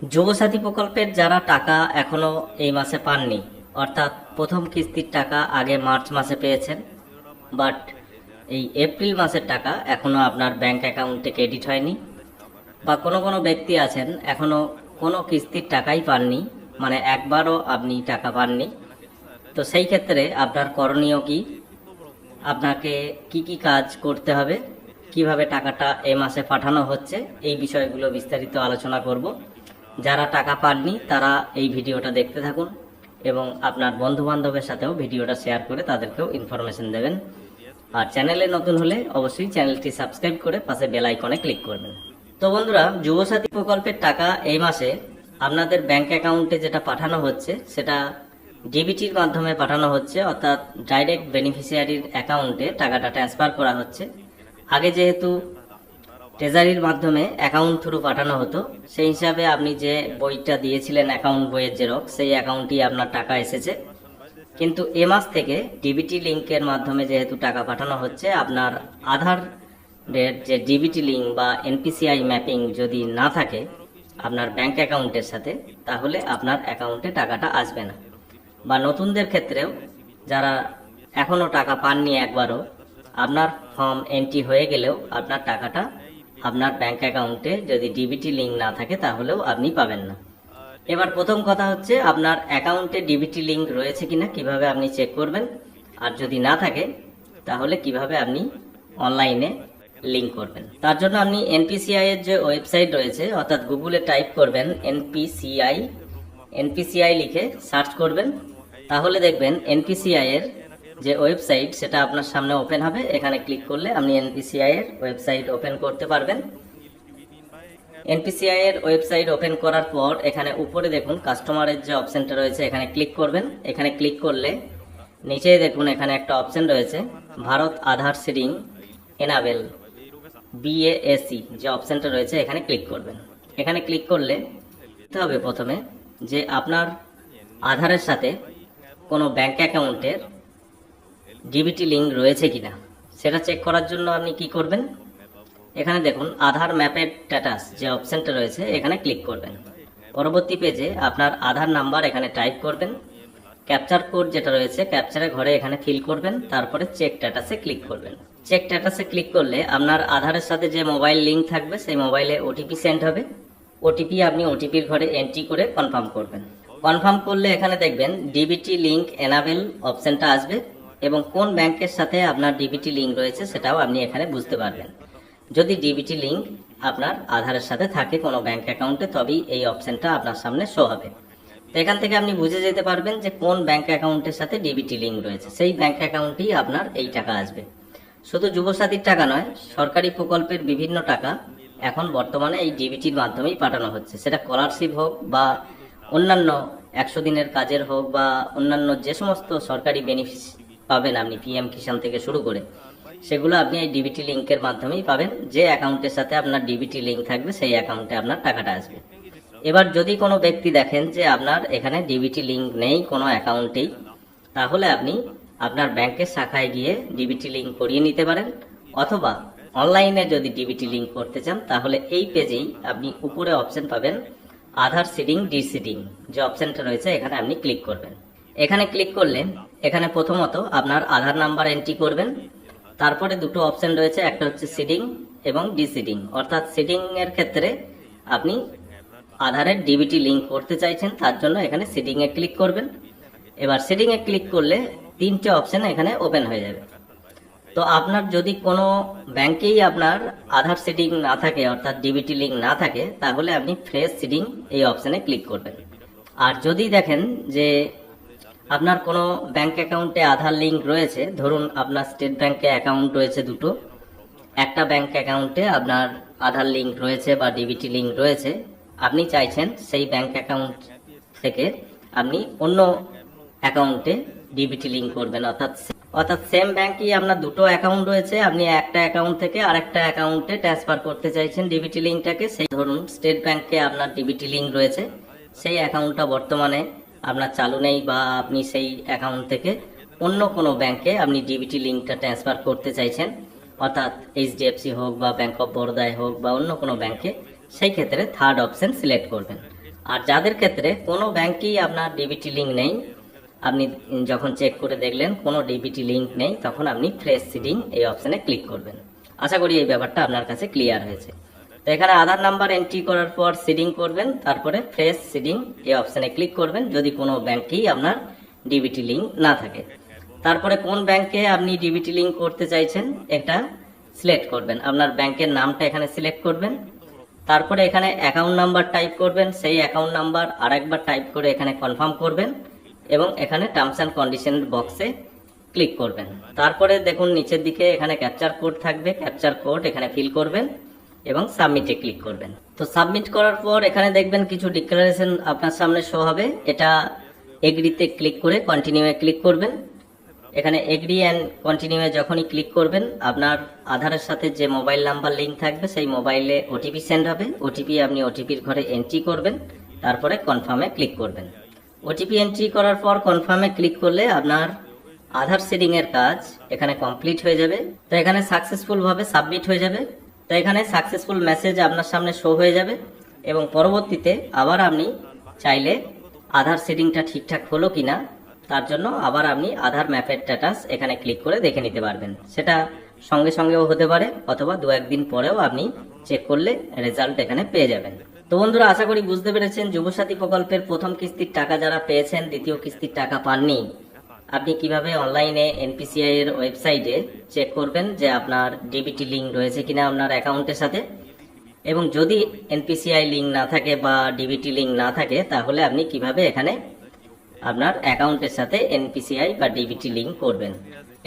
যুবসাথী প্রকল্পের যারা টাকা এখনো এই মাসে পাননি, অর্থাৎ প্রথম কিস্তির টাকা আগে মার্চ মাসে পেয়েছেন, বাট এই এপ্রিল মাসের টাকা এখনো আপনার ব্যাংক অ্যাকাউন্টে ক্রেডিট হয়নি, বা কোনো কোনো ব্যক্তি আছেন এখনো কোনো কিস্তির টাকাই পাননি, মানে একবারও আপনি টাকা পাননি। তো সেই ক্ষেত্রে আপনার করণীয় কি, আপনাকে কি কি কাজ করতে হবে, কিভাবে টাকাটা এই মাসে পাঠানো হচ্ছে, এই বিষয়গুলো বিস্তারিত আলোচনা করব। যারা টাকা পাননি তারা এই ভিডিওটা দেখতে থাকুন এবং আপনার বন্ধু বান্ধবের সাথেও ভিডিওটা শেয়ার করে তাদেরকেও ইনফরমেশন দেবেন। আর চ্যানেলে নতুন হলে অবশ্যই চ্যানেলটি সাবস্ক্রাইব করে পাশে বেল আইকনে ক্লিক করবেন। তো বন্ধুরা, যুবসাথী প্রকল্পের টাকা এই মাসে আপনাদের ব্যাংক অ্যাকাউন্টে যেটা পাঠানো হচ্ছে সেটা ডিবিটির মাধ্যমে পাঠানো হচ্ছে, অর্থাৎ ডাইরেক্ট বেনিফিশিয়ারির অ্যাকাউন্টে টাকাটা ট্রান্সফার করা হচ্ছে। আগে যেহেতু ট্রেজারির মাধ্যমে অ্যাকাউন্ট থ্রু পাঠানো হতো, সেই হিসাবে আপনি যে বইটা দিয়েছিলেন অ্যাকাউন্ট বইয়ের জেরক্স, সেই অ্যাকাউন্টই আপনার টাকা এসেছে। কিন্তু এ মাস থেকে ডিবিটি লিঙ্কের মাধ্যমে যেহেতু টাকা পাঠানো হচ্ছে, আপনার আধার যে ডিবিটি লিঙ্ক বা এনপিসিআই ম্যাপিং যদি না থাকে আপনার ব্যাংক অ্যাকাউন্টের সাথে, তাহলে আপনার অ্যাকাউন্টে টাকাটা আসবে না। বা নতুনদের ক্ষেত্রেও যারা এখনও টাকা পাননি একবারও, আপনার ফর্ম এন্ট্রি হয়ে গেলেও আপনার টাকাটা আপনার ব্যাংক অ্যাকাউন্টে যদি ডিবিটি লিঙ্ক না থাকে তাহলেও আপনি পাবেন না। এবার প্রথম কথা হচ্ছে আপনার অ্যাকাউন্টে ডিবিটি লিঙ্ক রয়েছে কিনা কিভাবে আপনি চেক করবেন, আর যদি না থাকে তাহলে কিভাবে আপনি অনলাইনে লিঙ্ক করবেন। তার জন্য আপনি এনপিসিআই এর যে ওয়েবসাইট রয়েছে, অর্থাৎ গুগলে টাইপ করবেন এনপিসিআই লিখে সার্চ করবেন, তাহলে দেখবেন এনপিসিআই এর যে ওয়েবসাইট সেটা আপনার সামনে ওপেন হবে। এখানে ক্লিক করলে আপনি এনপিসিআই এর ওয়েবসাইট ওপেন করতে পারবেন। এনপিসিআই এর ওয়েবসাইট ওপেন করার পর এখানে উপরে দেখুন কাস্টমারের যে অপশনটা রয়েছে, এখানে ক্লিক করবেন। এখানে ক্লিক করলে নিচে দেখুন এখানে একটা অপশন রয়েছে ভারত আধার সিডিং এনাবেল বিএএসি, যে অপশনটা রয়েছে এখানে ক্লিক করবেন। এখানে ক্লিক করলে দেখতে হবে প্রথমে যে আপনার আধারের সাথে কোনো ব্যাংক অ্যাকাউন্টের ডিবিটি লিঙ্ক রয়েছে কিনা, সেটা চেক করার জন্য আপনি কি করবেন, এখানে দেখুন আধার ম্যাপের স্ট্যাটাস যে অপশনটা রয়েছে এখানে ক্লিক করবেন। পরবর্তী পেজে আপনার আধার নাম্বার এখানে টাইপ করবেন, ক্যাপচার কোড যেটা রয়েছে ক্যাপচারের ঘরে এখানে ফিল করবেন, তারপরে চেক স্ট্যাটাসে ক্লিক করবেন। চেক স্ট্যাটাসে ক্লিক করলে আপনার আধারের সাথে যে মোবাইল লিঙ্ক থাকবে সেই মোবাইলে ওটিপি সেন্ড হবে। ওটিপি আপনি ওটিপির ঘরে এন্ট্রি করে কনফার্ম করবেন। কনফার্ম করলে এখানে দেখবেন ডিবিটি লিঙ্ক এনাবেল অপশনটা আসবে এবং কোন ব্যাংকের সাথে আপনার ডিবিটি লিঙ্ক রয়েছে সেটাও আপনি এখানে বুঝতে পারবেন। যদি ডিবিটি লিঙ্ক আপনার আধারের সাথে থাকে কোনো ব্যাংক অ্যাকাউন্টে, তবেই এই অপশনটা আপনার সামনে শো হবে। তো এখান থেকে আপনি বুঝে যেতে পারবেন যে কোন ব্যাংক অ্যাকাউন্টের সাথে ডিবিটি লিঙ্ক রয়েছে, সেই ব্যাংক অ্যাকাউন্টেই আপনার এই টাকা আসবে। শুধু যুবসাথীর টাকা নয়, সরকারি প্রকল্পের বিভিন্ন টাকা এখন বর্তমানে এই ডিবিটির মাধ্যমেই পাঠানো হচ্ছে। সেটা স্কলারশিপ হোক বা অন্যান্য 100 দিনের কাজের হোক বা অন্যান্য যে সমস্ত সরকারি বেনিফিট পাবেন আপনি পিএম কিষাণ থেকে শুরু করে, সেগুলো আপনি এই ডিবিটি লিঙ্কের মাধ্যমেই পাবেন। যে অ্যাকাউন্টের সাথে আপনার ডিবিটি লিঙ্ক থাকবে সেই অ্যাকাউন্টে আপনার টাকাটা আসবে। এবার যদি কোনো ব্যক্তি দেখেন যে আপনার এখানে ডিবিটি লিঙ্ক নেই কোনো অ্যাকাউন্টেই, তাহলে আপনি আপনার ব্যাংকের শাখায় গিয়ে ডিবিটি লিঙ্ক করিয়ে নিতে পারেন, অথবা অনলাইনে যদি ডিবিটি লিঙ্ক করতে চান তাহলে এই পেজেই আপনি উপরে অপশন পাবেন আধার সিডিং ডিসিডিং, যে অপশনটা রয়েছে এখানে আপনি ক্লিক করবেন। এখানে ক্লিক করলে এখানে প্রথমত আপনার আধার নাম্বার এন্ট্রি করবেন, তারপরে দুটো অপশন রয়েছে, একটা হচ্ছে সিডিং এবং ডিসিডিং। অর্থাৎ সিডিং এর ক্ষেত্রে আপনি আধারের ডিবিটি লিঙ্ক করতে চাইছেন, তার জন্য এখানে সিডিং এ ক্লিক করবেন। এবার সিডিং এ ক্লিক করলে 3টে অপশন এখানে ওপেন হয়ে যাবে। তো আপনার যদি কোনো ব্যাংকেই আপনার আধার সিডিং না থাকে, অর্থাৎ ডিবিটি লিঙ্ক না থাকে, তাহলে আপনি ফ্রেশ সিডিং এই অপশনে ক্লিক করবেন। আর যদি দেখেন যে আপনার কোনো ব্যাংক অ্যাকাউন্টে আধার লিঙ্ক রয়েছে, ধরুন আপনার স্টেট ব্যাংকে অ্যাকাউন্ট রয়েছে দুটো, একটা ব্যাংক অ্যাকাউন্টে আপনার আধার লিঙ্ক রয়েছে বা ডিবিটি লিঙ্ক রয়েছে, আপনি চাইছেন সেই ব্যাংক অ্যাকাউন্ট থেকে আপনি অন্য অ্যাকাউন্টে ডিবিটি লিঙ্ক করবেন, অর্থাৎ সেম ব্যাংকই আপনার দুটো অ্যাকাউন্ট রয়েছে, আপনি একটা অ্যাকাউন্ট থেকে আরেকটা অ্যাকাউন্টে ট্রান্সফার করতে চাইছেন ডিবিটি লিঙ্কটাকে। সেই ধরুন স্টেট ব্যাংকে আপনার ডিবিটি লিঙ্ক রয়েছে, সেই অ্যাকাউন্টটা বর্তমানে আপনার চালু নেই, বা আপনি সেই অ্যাকাউন্ট থেকে অন্য কোনো ব্যাংকে আপনি ডিবিটি লিঙ্কটা ট্রান্সফার করতে চাইছেন, অর্থাৎ এইচডিএফসি হোক বা ব্যাংক অফ বরোদায় হোক বা অন্য কোনো ব্যাংকে, সেই ক্ষেত্রে থার্ড অপশন সিলেক্ট করবেন। আর যাদের ক্ষেত্রে কোনো ব্যাংকেই আপনার ডিবিটি লিঙ্ক নেই, আপনি যখন চেক করে দেখলেন কোনো ডিবিটি লিঙ্ক নেই, তখন আপনি ফ্রেশ সিডিং এই অপশানে ক্লিক করবেন। আশা করি এই ব্যাপারটা আপনার কাছে ক্লিয়ার হয়েছে। তো এখানে আধার নাম্বার এন্ট্রি করার পর সিডিং করবেন, তারপরে ফ্রেশ সিডিং এই অপশানে ক্লিক করবেন যদি কোনো ব্যাংকেই আপনার ডিবিটি লিঙ্ক না থাকে। তারপরে কোন ব্যাংকে আপনি ডিবিটি লিঙ্ক করতে চাইছেন এটা সিলেক্ট করবেন, আপনার ব্যাংকের নামটা এখানে সিলেক্ট করবেন। তারপরে এখানে অ্যাকাউন্ট নাম্বার টাইপ করবেন, সেই অ্যাকাউন্ট নাম্বার আরেকবার টাইপ করে এখানে কনফার্ম করবেন এবং এখানে টার্মস অ্যান্ড কন্ডিশন বক্সে ক্লিক করবেন। তারপরে দেখুন নিচের দিকে এখানে ক্যাপচার কোড থাকবে, ক্যাপচার কোড এখানে ফিল করবেন এবং সাবমিটে ক্লিক করবেন। তো সাবমিট করার পর এখানে দেখবেন কিছু ডিক্লারেশন আপনার সামনে শো হবে, এটা এগ্রিতে ক্লিক করে কন্টিনিউয়ে ক্লিক করবেন। এখানে এগ্রি অ্যান্ড কন্টিনিউয়ে যখনই ক্লিক করবেন আপনার আধারের সাথে যে মোবাইল নাম্বার লিঙ্ক থাকবে সেই মোবাইলে ওটিপি সেন্ড হবে, ওটিপি আপনি ওটিপির ঘরে এন্ট্রি করবেন, তারপরে কনফার্মে ক্লিক করবেন। ওটিপি এন্ট্রি করার পর কনফার্মে ক্লিক করলে আপনার আধার সিডিং এর কাজ এখানে কমপ্লিট হয়ে যাবে। তো এখানে সাকসেসফুল ভাবে সাবমিট হয়ে যাবে। তো এখানে সাকসেসফুল মেসেজ আপনার সামনে শো হয়ে যাবে এবং পরবর্তীতে আবার আপনি চাইলে আধার সিডিংটা ঠিকঠাক হলো কিনা তার জন্য আবার আপনি আধার ম্যাপের স্ট্যাটাস এখানে ক্লিক করে দেখে নিতে পারবেন। সেটা সঙ্গে সঙ্গেও হতে পারে অথবা 2-1 দিন পরেও আপনি চেক করলে রেজাল্ট এখানে পেয়ে যাবেন। তো বন্ধুরা আশা করি বুঝতে পেরেছেন যুবসাথী প্রকল্পের প্রথম কিস্তির টাকা যারা পেয়েছেন, দ্বিতীয় কিস্তির টাকা পাননি, আপনি কিভাবে অনলাইনে এনপিসিআই এর ওয়েবসাইটে চেক করবেন যে আপনার ডিবিটি লিঙ্ক রয়েছে কিনা আপনার অ্যাকাউন্টের সাথে, এবং যদি এনপিসিআই লিঙ্ক না থাকে বা ডিবিটি লিঙ্ক না থাকে তাহলে আপনি কিভাবে এখানে আপনার অ্যাকাউন্টের সাথে এনপিসিআই বা ডিবিটি লিঙ্ক করবেন।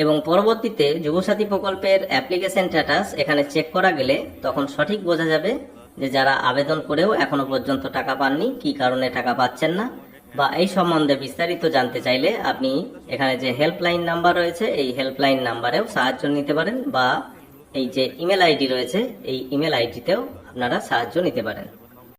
এবং পরবর্তীতে যুবসাথী প্রকল্পের অ্যাপ্লিকেশন স্ট্যাটাস এখানে চেক করা গেলে তখন সঠিক বোঝা যাবে যে যারা আবেদন করেও এখনো পর্যন্ত টাকা পাননি, কি কারণে টাকা পাচ্ছেন না, বা এই সম্বন্ধে বিস্তারিত জানতে চাইলে আপনি এখানে যে হেল্পলাইন নাম্বার রয়েছে এই হেল্পলাইন নাম্বারেও সাহায্য নিতে পারেন, বা এই যে ইমেল আইডি রয়েছে এই ইমেল আইডিতেও আপনারা সাহায্য নিতে পারেন।